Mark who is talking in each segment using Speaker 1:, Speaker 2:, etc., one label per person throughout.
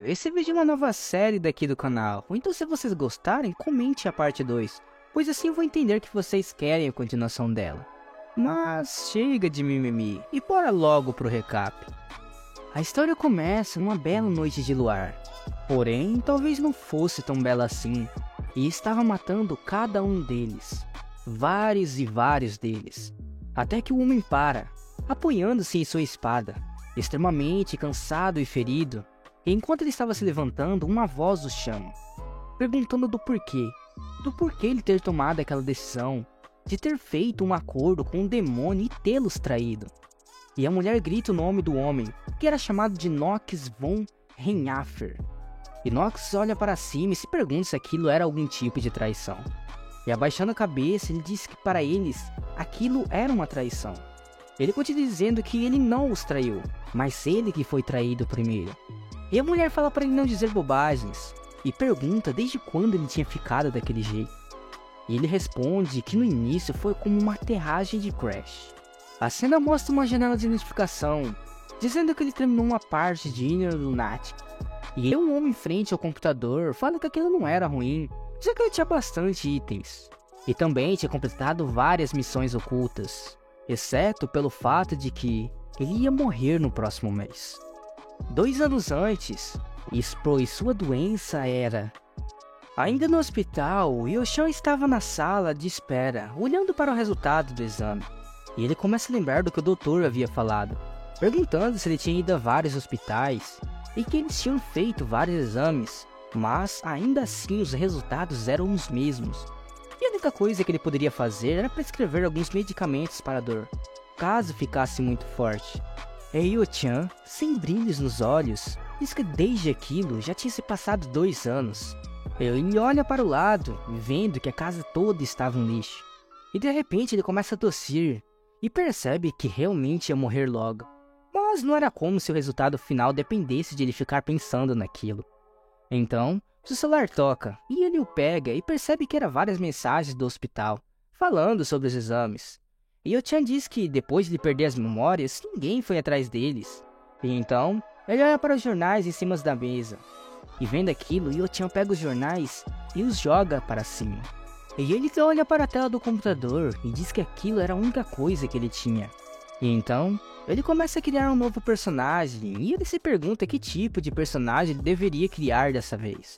Speaker 1: Esse vídeo é uma nova série daqui do canal, então se vocês gostarem, comente a parte 2, pois assim eu vou entender que vocês querem a continuação dela. Mas chega de mimimi e bora logo pro recap. A história começa numa bela noite de luar, porém talvez não fosse tão bela assim, e estava matando cada um deles, vários e vários deles, até que o homem para, apoiando-se em sua espada, extremamente cansado e ferido. E enquanto ele estava se levantando, uma voz o chama, perguntando do porquê ele ter tomado aquela decisão, de ter feito um acordo com o demônio e tê-los traído. E a mulher grita o nome do homem, que era chamado de Nox von Reinhaffer. E Nox olha para cima e se pergunta se aquilo era algum tipo de traição. E abaixando a cabeça, ele diz que para eles, aquilo era uma traição. Ele continua dizendo que ele não os traiu, mas ele que foi traído primeiro. E a mulher fala para ele não dizer bobagens, e pergunta desde quando ele tinha ficado daquele jeito. E ele responde que no início foi como uma aterragem de Crash. A cena mostra uma janela de notificação, dizendo que ele terminou uma parte de Inner Lunatic. E um homem em frente ao computador fala que aquilo não era ruim, já que ele tinha bastante itens. E também tinha completado várias missões ocultas, exceto pelo fato de que ele ia morrer no próximo mês. 2 anos antes, pois sua doença era... Ainda no hospital, Yoshan estava na sala de espera, olhando para o resultado do exame. E ele começa a lembrar do que o doutor havia falado, perguntando se ele tinha ido a vários hospitais, e que eles tinham feito vários exames, mas ainda assim os resultados eram os mesmos. E a única coisa que ele poderia fazer era prescrever alguns medicamentos para a dor, caso ficasse muito forte. E Yo-chan, sem brilhos nos olhos, diz que desde aquilo já tinha se passado 2 anos. Ele olha para o lado, vendo que a casa toda estava um lixo. E de repente ele começa a tossir, e percebe que realmente ia morrer logo. Mas não era como se o resultado final dependesse de ele ficar pensando naquilo. Então, seu celular toca, e ele o pega e percebe que eram várias mensagens do hospital, falando sobre os exames. E Yo-chan diz que depois de ele perder as memórias, ninguém foi atrás deles. E então, ele olha para os jornais em cima da mesa. E vendo aquilo, Yo-chan pega os jornais e os joga para cima. E ele olha para a tela do computador e diz que aquilo era a única coisa que ele tinha. E então, ele começa a criar um novo personagem e ele se pergunta que tipo de personagem ele deveria criar dessa vez.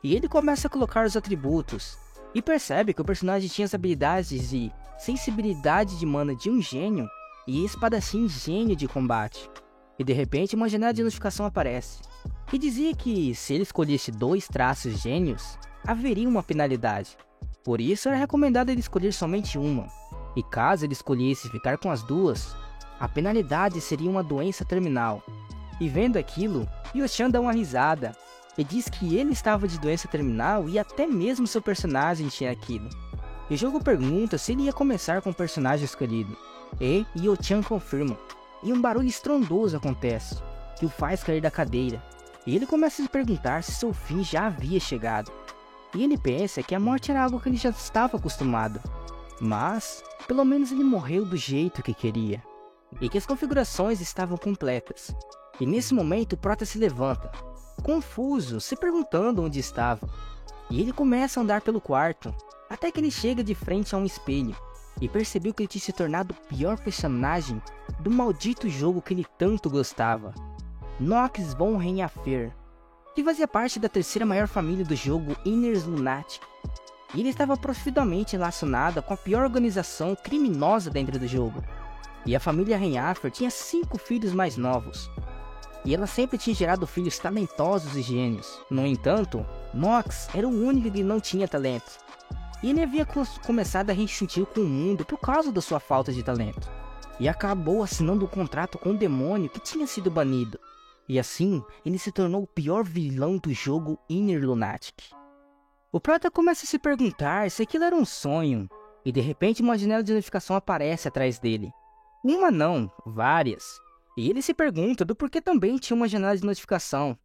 Speaker 1: E ele começa a colocar os atributos. E percebe que o personagem tinha as habilidades de sensibilidade de mana de um gênio e espadachim gênio de combate. E de repente uma janela de notificação aparece, que dizia que se ele escolhesse 2 traços gênios, haveria uma penalidade. Por isso era recomendado ele escolher somente uma, e caso ele escolhesse ficar com as 2, a penalidade seria uma doença terminal. E vendo aquilo, Yo-chan dá uma risada, e diz que ele estava de doença terminal e até mesmo seu personagem tinha aquilo. E o jogo pergunta se ele ia começar com o personagem escolhido. E Yo-chan confirma. E um barulho estrondoso acontece, que o faz cair da cadeira. E ele começa a se perguntar se seu fim já havia chegado. E ele pensa que a morte era algo que ele já estava acostumado. Mas, pelo menos ele morreu do jeito que queria. E que as configurações estavam completas. E nesse momento o Prota se levanta, confuso, se perguntando onde estava. E ele começa a andar pelo quarto, até que ele chega de frente a um espelho, e percebeu que ele tinha se tornado o pior personagem do maldito jogo que ele tanto gostava, Nox von Reinhaffer, que fazia parte da 3ª maior família do jogo Inner Lunatic. E ele estava profundamente relacionado com a pior organização criminosa dentro do jogo. E a família Reinhaffer tinha 5 filhos mais novos. E ela sempre tinha gerado filhos talentosos e gênios. No entanto, Nox era o único que não tinha talento. E ele havia começado a reenxutir com o mundo por causa da sua falta de talento. E acabou assinando um contrato com o demônio que tinha sido banido. E assim, ele se tornou o pior vilão do jogo Inner Lunatic. O Prota começa a se perguntar se aquilo era um sonho. E de repente uma janela de notificação aparece atrás dele. Uma não, várias. E ele se pergunta do porquê também tinha uma janela de notificação.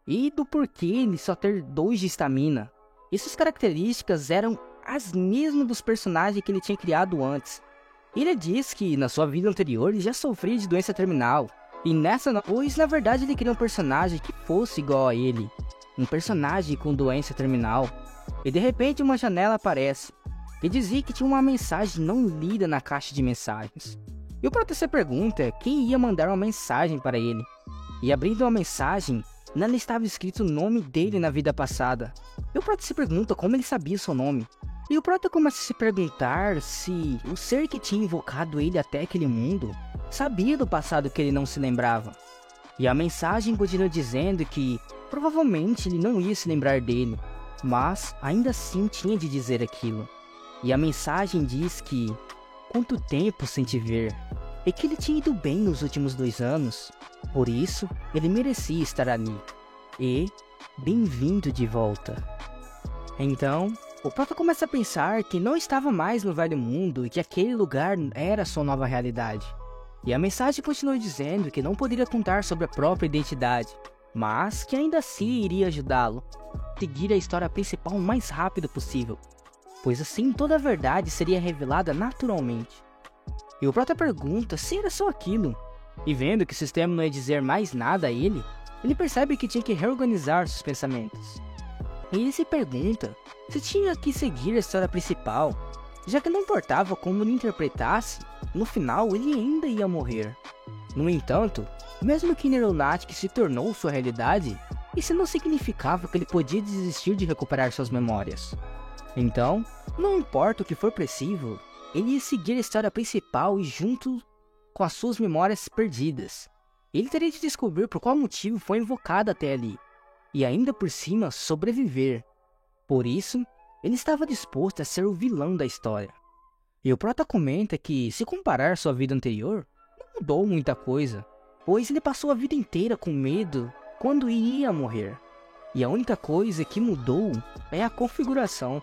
Speaker 1: E do porquê ele só ter 2 de estamina. E suas características eram as mesmas dos personagens que ele tinha criado antes. Ele diz que na sua vida anterior ele já sofria de doença terminal. E pois na verdade ele queria um personagem que fosse igual a ele, um personagem com doença terminal. E de repente uma janela aparece, que dizia que tinha uma mensagem não lida na caixa de mensagens. E o Prota se pergunta quem ia mandar uma mensagem para ele. E abrindo a mensagem, nela estava escrito o nome dele na vida passada. E o Prota se pergunta como ele sabia seu nome. E o Prota começa a se perguntar se o ser que tinha invocado ele até aquele mundo sabia do passado que ele não se lembrava. E a mensagem continua dizendo que provavelmente ele não ia se lembrar dele, mas ainda assim tinha de dizer aquilo. E a mensagem diz que quanto tempo sem te ver, e que ele tinha ido bem nos últimos 2 anos, por isso ele merecia estar ali. E bem-vindo de volta. Então, o Prota começa a pensar que não estava mais no velho mundo e que aquele lugar era sua nova realidade. E a mensagem continua dizendo que não poderia contar sobre a própria identidade, mas que ainda assim iria ajudá-lo a seguir a história principal o mais rápido possível, pois assim toda a verdade seria revelada naturalmente. E o Prota pergunta se era só aquilo, e vendo que o sistema não ia dizer mais nada a ele percebe que tinha que reorganizar seus pensamentos. E ele se pergunta se tinha que seguir a história principal, já que não importava como ele interpretasse, no final ele ainda ia morrer. No entanto, mesmo que Neuronatic se tornou sua realidade, isso não significava que ele podia desistir de recuperar suas memórias. Então, não importa o que for preciso, ele ia seguir a história principal e junto com as suas memórias perdidas. Ele teria de descobrir por qual motivo foi invocado até ali, e ainda por cima sobreviver. Por isso, ele estava disposto a ser o vilão da história. E o Prota comenta que, se comparar sua vida anterior, não mudou muita coisa, pois ele passou a vida inteira com medo quando iria morrer. E a única coisa que mudou é a configuração.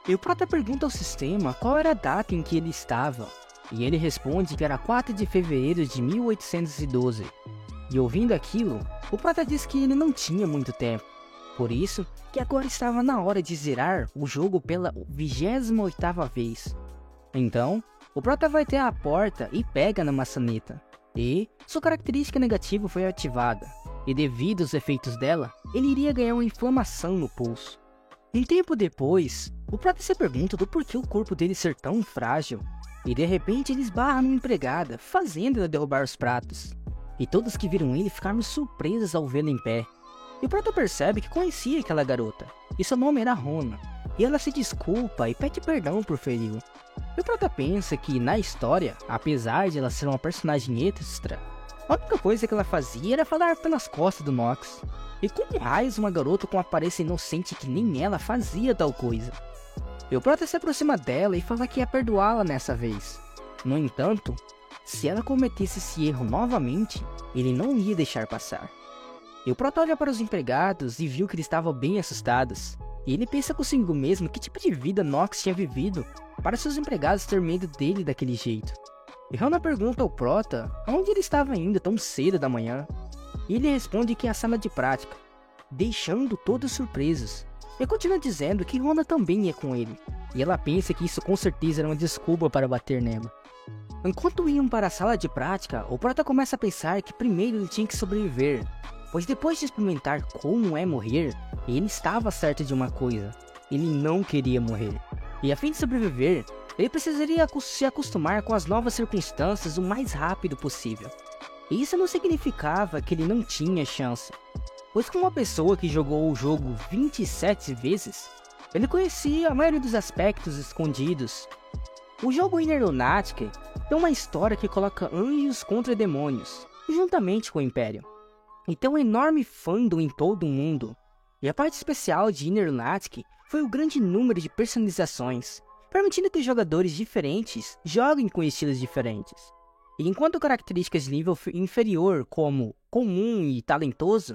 Speaker 1: E o Prota pergunta ao sistema qual era a data em que ele estava, e ele responde que era 4 de fevereiro de 1812. E ouvindo aquilo, o Prota diz que ele não tinha muito tempo, por isso que agora estava na hora de zerar o jogo pela 28ª vez. Então, o Prota vai até a porta e pega na maçaneta, e sua característica negativa foi ativada, e devido aos efeitos dela, ele iria ganhar uma inflamação no pulso. Um tempo depois, o Prota se pergunta do porquê o corpo dele ser tão frágil, e de repente ele esbarra numa empregada, fazendo ela derrubar os pratos. E todos que viram ele ficaram surpresos ao vê-lo em pé. E o Prota percebe que conhecia aquela garota, e seu nome era Rona, e ela se desculpa e pede perdão por feri-lo. E o Prota pensa que, na história, apesar de ela ser uma personagem extra, a única coisa que ela fazia era falar pelas costas do Nox. E como raios uma garota com aparência inocente que nem ela fazia tal coisa? E o Prota se aproxima dela e fala que ia perdoá-la nessa vez. No entanto, se ela cometesse esse erro novamente, ele não ia deixar passar. E o Prota olha para os empregados e viu que eles estavam bem assustados. E ele pensa consigo mesmo que tipo de vida Nox tinha vivido para seus empregados ter medo dele daquele jeito. E Rona pergunta ao Prota aonde ele estava indo tão cedo da manhã. E ele responde que é a sala de prática, deixando todos surpresos. E continua dizendo que Rona também ia com ele. E ela pensa que isso com certeza era uma desculpa para bater nela. Enquanto iam para a sala de prática, o Prota começa a pensar que primeiro ele tinha que sobreviver, pois depois de experimentar como é morrer, ele estava certo de uma coisa: ele não queria morrer. E a fim de sobreviver, ele precisaria se acostumar com as novas circunstâncias o mais rápido possível. E isso não significava que ele não tinha chance, pois como uma pessoa que jogou o jogo 27 vezes, ele conhecia a maioria dos aspectos escondidos. O jogo Inner Lunatic tem uma história que coloca anjos contra demônios, juntamente com o Império. E tem um enorme fandom em todo o mundo. E a parte especial de Inner Lunatic foi o grande número de personalizações, permitindo que jogadores diferentes joguem com estilos diferentes. E enquanto características de nível inferior, como comum e talentoso,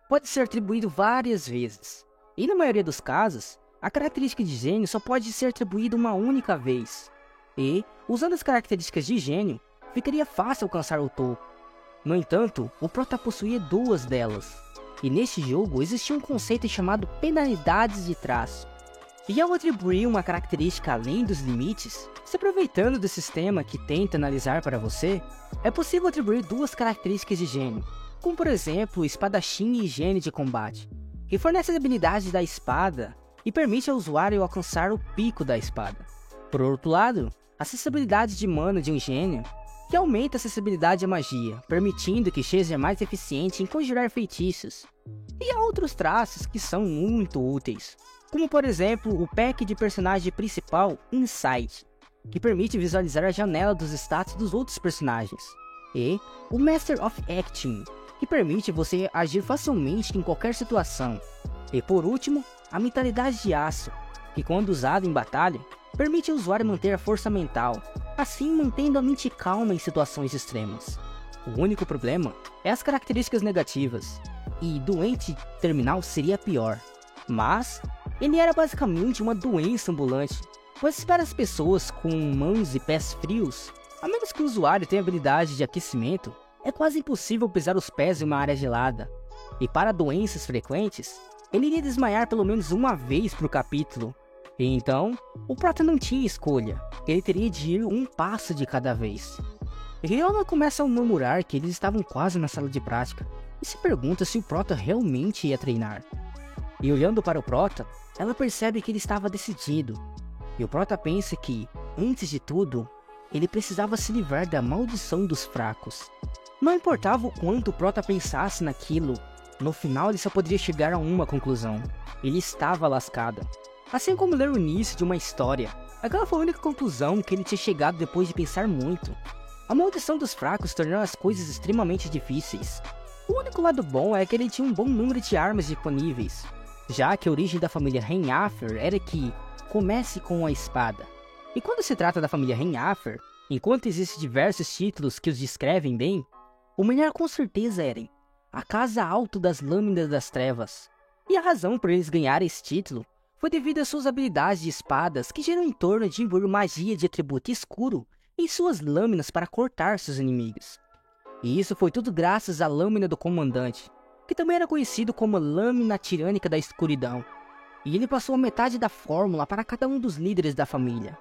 Speaker 1: pode ser atribuído várias vezes. E na maioria dos casos, a característica de gênio só pode ser atribuída uma única vez. E, usando as características de gênio, ficaria fácil alcançar o topo. No entanto, o Prota possuía 2 delas. E neste jogo existia um conceito chamado penalidades de traço, E ao atribuir uma característica além dos limites, se aproveitando do sistema que tenta analisar para você, é possível atribuir duas características de gênio, como por exemplo o espadachim e gênio de combate, que fornece as habilidades da espada e permite ao usuário alcançar o pico da espada. Por outro lado, a acessibilidade de mana de um gênio, que aumenta a acessibilidade à magia, permitindo que seja mais eficiente em conjurar feitiços. E há outros traços que são muito úteis, como por exemplo o pack de personagem principal Insight, que permite visualizar a janela dos status dos outros personagens, e o Master of Acting, que permite você agir facilmente em qualquer situação, e por último, a mentalidade de aço, que quando usada em batalha, permite ao usuário manter a força mental, assim mantendo a mente calma em situações extremas. O único problema é as características negativas, e doente terminal seria pior, mas ele era basicamente uma doença ambulante, pois para as pessoas com mãos e pés frios, a menos que o usuário tenha habilidade de aquecimento, é quase impossível pisar os pés em uma área gelada, e para doenças frequentes, ele iria desmaiar pelo menos uma vez por capítulo. E então, o Prota não tinha escolha, ele teria de ir um passo de cada vez. Riona começa a murmurar que eles estavam quase na sala de prática, e se pergunta se o Prota realmente ia treinar. E olhando para o Prota, ela percebe que ele estava decidido, e o Prota pensa que, antes de tudo, ele precisava se livrar da maldição dos fracos. Não importava o quanto o Prota pensasse naquilo, no final ele só poderia chegar a uma conclusão: ele estava lascado. Assim como ler o início de uma história, aquela foi a única conclusão que ele tinha chegado depois de pensar muito. A maldição dos fracos tornou as coisas extremamente difíceis. O único lado bom é que ele tinha um bom número de armas disponíveis, já que a origem da família Henhafer era que comece com a espada. E quando se trata da família Henhafer, enquanto existem diversos títulos que os descrevem bem, o melhor com certeza era a Casa Alto das Lâminas das Trevas. E a razão por eles ganharem esse título foi devido às suas habilidades de espadas que giram em torno de envolver magia de atributo escuro em suas lâminas para cortar seus inimigos. E isso foi tudo graças à Lâmina do Comandante, que também era conhecido como Lâmina Tirânica da Escuridão. E ele passou a metade da fórmula para cada um dos líderes da família.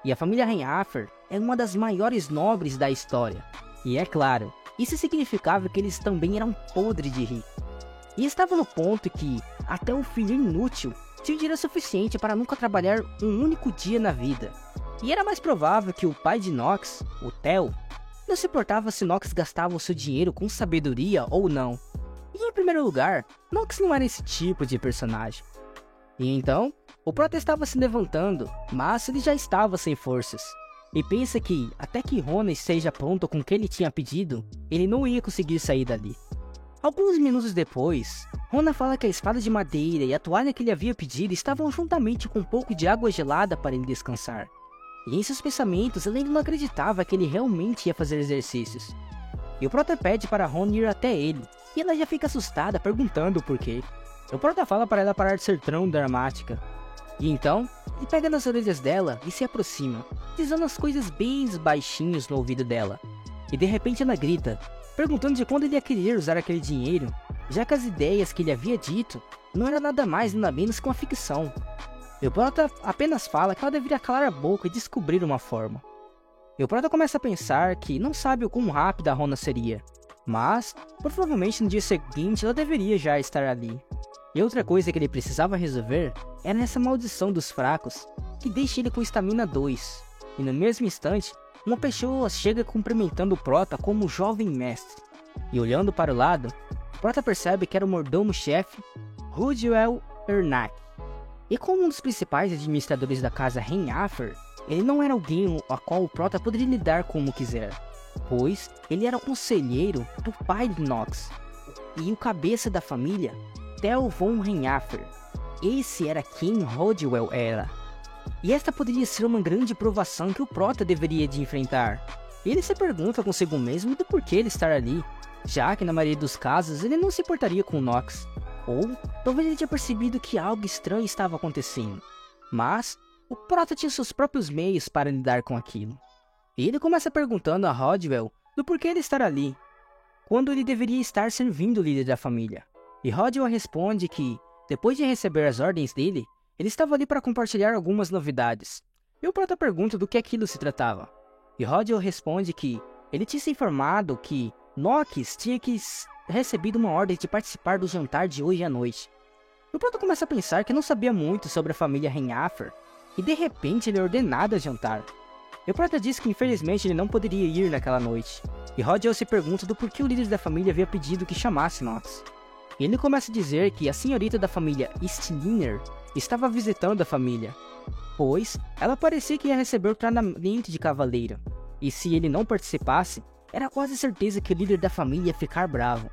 Speaker 1: E a família Henhafer é uma das maiores nobres da história. E é claro, isso significava que eles também eram podres de rir. E estava no ponto que, até o filho inútil, tinha dinheiro suficiente para nunca trabalhar um único dia na vida. E era mais provável que o pai de Nox, o Theo, não se importava se Nox gastava o seu dinheiro com sabedoria ou não. E em primeiro lugar, Nox não era esse tipo de personagem. E então, o Prota estava se levantando, mas ele já estava sem forças. E pensa que, até que Rona esteja pronto com o que ele tinha pedido, ele não ia conseguir sair dali. Alguns minutos depois, Rona fala que a espada de madeira e a toalha que ele havia pedido estavam juntamente com um pouco de água gelada para ele descansar. E em seus pensamentos, ele ainda não acreditava que ele realmente ia fazer exercícios. E o Prota pede para Rona ir até ele, e ela já fica assustada perguntando o porquê. O Prota fala para ela parar de ser tão dramática. E então, ele pega nas orelhas dela e se aproxima, dizendo as coisas bem baixinhos no ouvido dela. E de repente ela grita, perguntando de quando ele ia querer usar aquele dinheiro, já que as ideias que ele havia dito não eram nada mais nada menos que uma ficção. E o Prota apenas fala que ela deveria calar a boca e descobrir uma forma. E o Prota começa a pensar que não sabe o quão rápida a Rona seria, mas provavelmente no dia seguinte ela deveria já estar ali. E outra coisa que ele precisava resolver era essa maldição dos fracos, que deixa ele com estamina 2. E no mesmo instante, uma pessoa chega cumprimentando o Prota como jovem mestre. E olhando para o lado, o Prota percebe que era o mordomo-chefe Rudiel Ernak. E como um dos principais administradores da casa Henhafer, ele não era alguém a qual o Prota poderia lidar como quiser, pois ele era o conselheiro do pai de Nox, e o cabeça da família, Theo von Henhafer. Esse era quem Rodwell era. E esta poderia ser uma grande provação que o Prota deveria de enfrentar. Ele se pergunta consigo mesmo do porquê ele estar ali, já que na maioria dos casos ele não se importaria com Nox. Ou talvez ele tinha percebido que algo estranho estava acontecendo. Mas o Prota tinha seus próprios meios para lidar com aquilo. E ele começa perguntando a Rodwell do porquê ele estar ali, quando ele deveria estar servindo o líder da família. E Rodwell responde que, depois de receber as ordens dele, ele estava ali para compartilhar algumas novidades. E o Prota pergunta do que aquilo se tratava. E Roger responde que ele tinha se informado que Nox tinha recebido uma ordem de participar do jantar de hoje à noite. E o Prota começa a pensar que não sabia muito sobre a família Renhafer, e de repente ele é ordenado a jantar. E o Prota diz que infelizmente ele não poderia ir naquela noite. E Roger se pergunta do porquê o líder da família havia pedido que chamasse Nox. E ele começa a dizer que a senhorita da família Stiliner estava visitando a família, pois ela parecia que ia receber o treinamento de cavaleiro. E se ele não participasse, era quase certeza que o líder da família ia ficar bravo.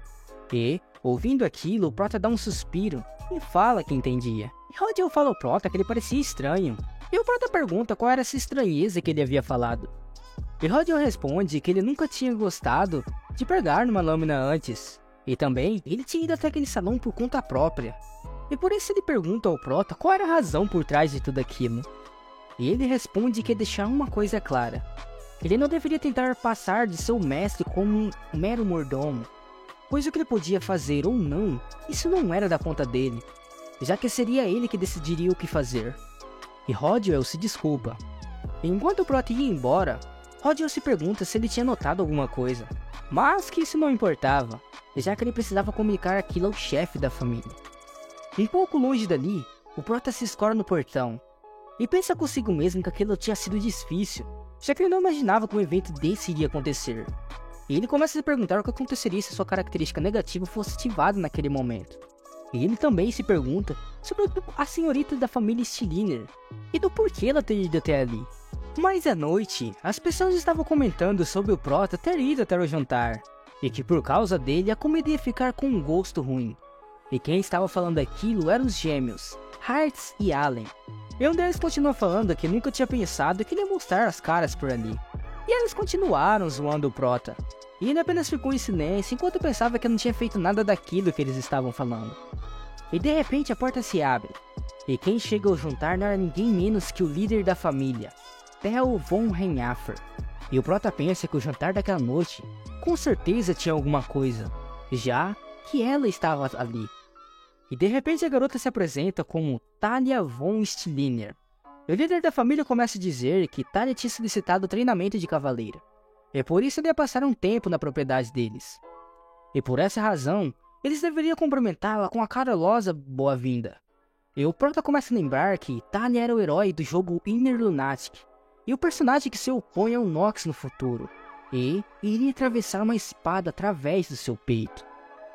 Speaker 1: E, ouvindo aquilo, o Prota dá um suspiro e fala que entendia. E Roger fala ao Prota que ele parecia estranho. E o Prota pergunta qual era essa estranheza que ele havia falado. E Roger responde que ele nunca tinha gostado de pegar numa lâmina antes. E também, ele tinha ido até aquele salão por conta própria. E por isso ele pergunta ao Prota qual era a razão por trás de tudo aquilo. E ele responde que ia deixar uma coisa clara. Ele não deveria tentar passar de seu mestre como um mero mordomo, pois o que ele podia fazer ou não, isso não era da conta dele, já que seria ele que decidiria o que fazer. E Roger se desculpa. E enquanto o Prota ia embora, Roger se pergunta se ele tinha notado alguma coisa, mas que isso não importava, já que ele precisava comunicar aquilo ao chefe da família. Um pouco longe dali, o Prota se escora no portão, e pensa consigo mesmo que aquilo tinha sido difícil, já que ele não imaginava que um evento desse iria acontecer. E ele começa a se perguntar o que aconteceria se sua característica negativa fosse ativada naquele momento. E ele também se pergunta sobre a senhorita da família Stiliner, e do porquê ela ter ido até ali. Mas à noite, as pessoas estavam comentando sobre o Prota ter ido até o jantar, e que por causa dele a comida ia ficar com um gosto ruim. E quem estava falando aquilo eram os gêmeos, Hearts e Allen. E um deles continua falando que nunca tinha pensado que ele ia mostrar as caras por ali. E eles continuaram zoando o Prota. E ele apenas ficou em silêncio enquanto pensava que não tinha feito nada daquilo que eles estavam falando. E de repente a porta se abre. E quem chega ao jantar não era ninguém menos que o líder da família, Theo von Renhafer. E o Prota pensa que o jantar daquela noite com certeza tinha alguma coisa, já que ela estava ali. E de repente a garota se apresenta como Talia von Stiliner. E o líder da família começa a dizer que Talia tinha solicitado treinamento de cavaleiro, e por isso ele ia passar um tempo na propriedade deles. E por essa razão, eles deveriam cumprimentá-la com a carolosa boa-vinda. E o Prota começa a lembrar que Talia era o herói do jogo Inner Lunatic, e o personagem que se opõe ao Nox no futuro, e iria atravessar uma espada através do seu peito.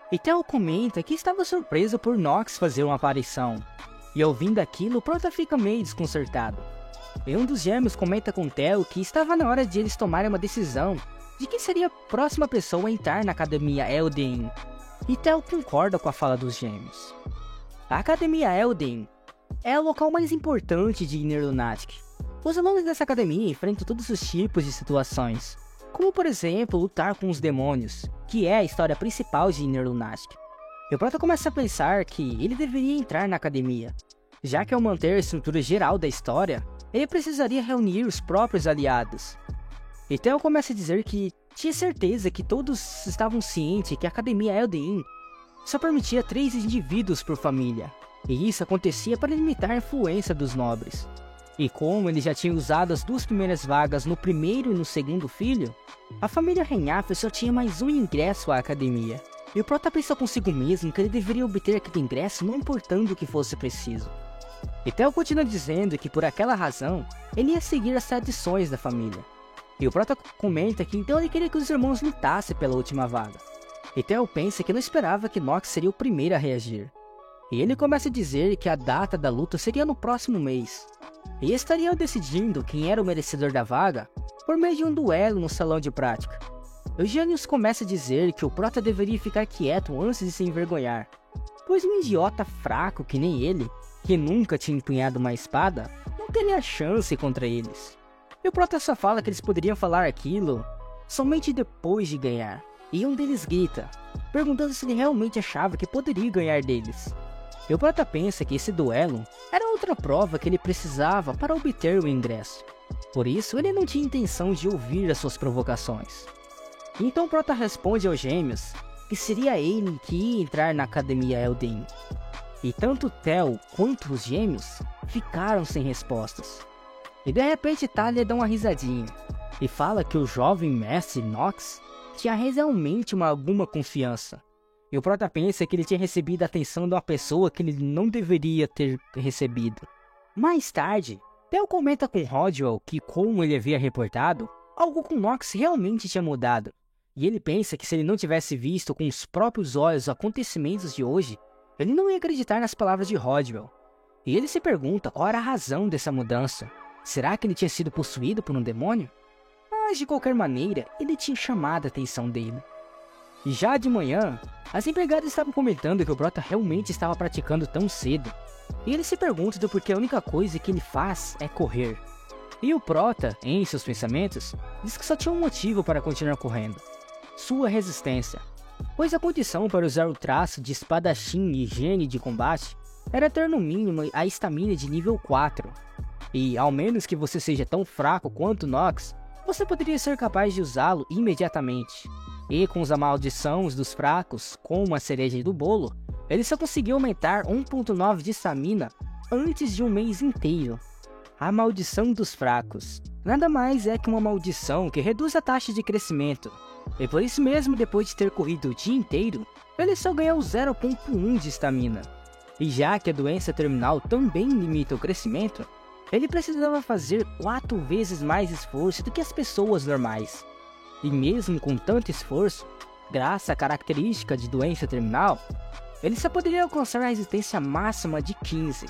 Speaker 1: E Theo comenta que estava surpreso por Nox fazer uma aparição, e ouvindo aquilo, o Prota fica meio desconcertado. E um dos gêmeos comenta com Theo que estava na hora de eles tomarem uma decisão de quem seria a próxima pessoa a entrar na Academia Elden. E Theo concorda com a fala dos gêmeos. A Academia Elden é o local mais importante de Inner Lunatic. Os alunos dessa academia enfrentam todos os tipos de situações, como por exemplo lutar com os demônios, que é a história principal de Inner Lunatic. E o Prota começa a pensar que ele deveria entrar na academia, já que ao manter a estrutura geral da história, ele precisaria reunir os próprios aliados. E Theo começa a dizer que tinha certeza que todos estavam cientes que a Academia Elden só permitia 3 indivíduos por família, e isso acontecia para limitar a influência dos nobres. E como ele já tinha usado as 2 primeiras vagas no primeiro e no segundo filho, a família Renhafer só tinha mais um ingresso à academia. E o Prota pensa consigo mesmo que ele deveria obter aquele ingresso não importando o que fosse preciso. E Theo continua dizendo que por aquela razão, ele ia seguir as tradições da família. E o Prota comenta que então ele queria que os irmãos lutassem pela última vaga. E Theo pensa que não esperava que Nox seria o primeiro a reagir. E ele começa a dizer que a data da luta seria no próximo mês. E estariam decidindo quem era o merecedor da vaga por meio de um duelo no salão de prática. Eugênios começa a dizer que o Prota deveria ficar quieto antes de se envergonhar, pois um idiota fraco que nem ele, que nunca tinha empunhado uma espada, não teria chance contra eles. E o Prota só fala que eles poderiam falar aquilo somente depois de ganhar. E um deles grita, perguntando se ele realmente achava que poderia ganhar deles. E o Prota pensa que esse duelo era outra prova que ele precisava para obter o ingresso. Por isso, ele não tinha intenção de ouvir as suas provocações. Então o Prota responde aos gêmeos que seria ele que ia entrar na Academia Elden. E tanto Theo quanto os gêmeos ficaram sem respostas. E de repente Thalia dá uma risadinha e fala que o jovem mestre Nox tinha realmente alguma confiança. E o Prota pensa que ele tinha recebido a atenção de uma pessoa que ele não deveria ter recebido. Mais tarde, Theo comenta com Rodwell que, como ele havia reportado, algo com Nox realmente tinha mudado. E ele pensa que se ele não tivesse visto com os próprios olhos os acontecimentos de hoje, ele não ia acreditar nas palavras de Rodwell. E ele se pergunta qual era a razão dessa mudança. Será que ele tinha sido possuído por um demônio? Mas de qualquer maneira, ele tinha chamado a atenção dele. E já de manhã, as empregadas estavam comentando que o Prota realmente estava praticando tão cedo. E ele se pergunta do porquê a única coisa que ele faz é correr. E o Prota, em seus pensamentos, diz que só tinha um motivo para continuar correndo: sua resistência. Pois a condição para usar o traço de espadachim e higiene de combate era ter no mínimo a estamina de nível 4. E ao menos que você seja tão fraco quanto Nox, você poderia ser capaz de usá-lo imediatamente. E com os amaldições dos fracos, como a cereja do bolo, ele só conseguiu aumentar 1.9 de estamina antes de um mês inteiro. A maldição dos fracos nada mais é que uma maldição que reduz a taxa de crescimento. E por isso mesmo, depois de ter corrido o dia inteiro, ele só ganhou 0.1 de estamina. E já que a doença terminal também limita o crescimento, ele precisava fazer 4 vezes mais esforço do que as pessoas normais. E mesmo com tanto esforço, graças à característica de doença terminal, ele só poderia alcançar a resistência máxima de 15.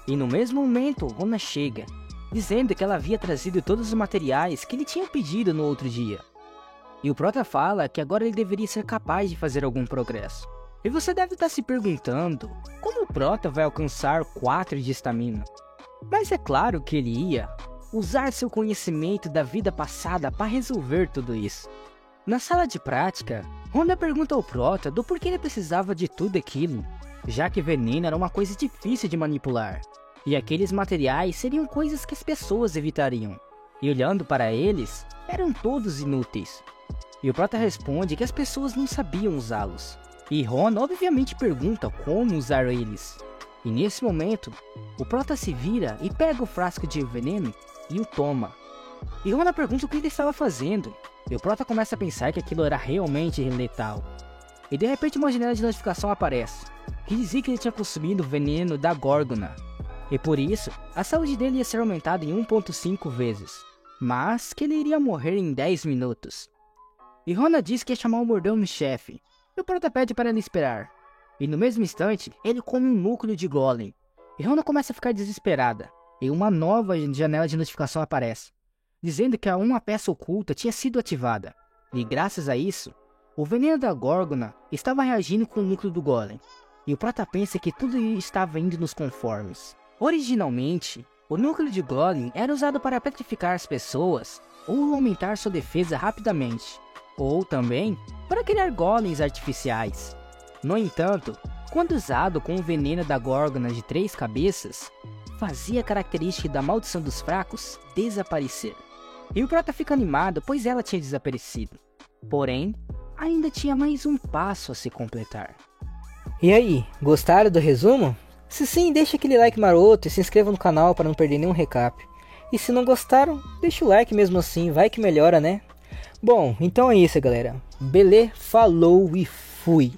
Speaker 1: E no mesmo momento, Rona chega, dizendo que ela havia trazido todos os materiais que ele tinha pedido no outro dia. E o Prota fala que agora ele deveria ser capaz de fazer algum progresso. E você deve estar se perguntando, como o Prota vai alcançar 4 de estamina? Mas é claro que ele ia usar seu conhecimento da vida passada para resolver tudo isso. Na sala de prática, Honda pergunta ao Prota do porquê ele precisava de tudo aquilo, já que veneno era uma coisa difícil de manipular, e aqueles materiais seriam coisas que as pessoas evitariam, e olhando para eles, eram todos inúteis. E o Prota responde que as pessoas não sabiam usá-los, e Ron obviamente pergunta como usar eles. E nesse momento, o Prota se vira e pega o frasco de veneno e o toma. E Rona pergunta o que ele estava fazendo, e o Prota começa a pensar que aquilo era realmente letal. E de repente uma janela de notificação aparece, que dizia que ele tinha consumido o veneno da Górgona, e por isso, a saúde dele ia ser aumentada em 1.5 vezes, mas que ele iria morrer em 10 minutos. E Rona diz que ia chamar o mordomo-chefe, e o Prota pede para ele esperar. E no mesmo instante, ele come um núcleo de golem, e Rona começa a ficar desesperada, e uma nova janela de notificação aparece, dizendo que uma peça oculta tinha sido ativada, e graças a isso, o veneno da Górgona estava reagindo com o núcleo do golem, e o Prota pensa que tudo estava indo nos conformes. Originalmente, o núcleo de golem era usado para petrificar as pessoas ou aumentar sua defesa rapidamente, ou também para criar golems artificiais. No entanto, quando usado com o veneno da Górgona de 3 cabeças, fazia a característica da maldição dos fracos desaparecer. E o Prota fica animado, pois ela tinha desaparecido. Porém, ainda tinha mais um passo a se completar. E aí, gostaram do resumo? Se sim, deixa aquele like maroto e se inscreva no canal para não perder nenhum recap. E se não gostaram, deixa o like mesmo assim, vai que melhora, né? Bom, então é isso, galera. Beleza, falou e fui!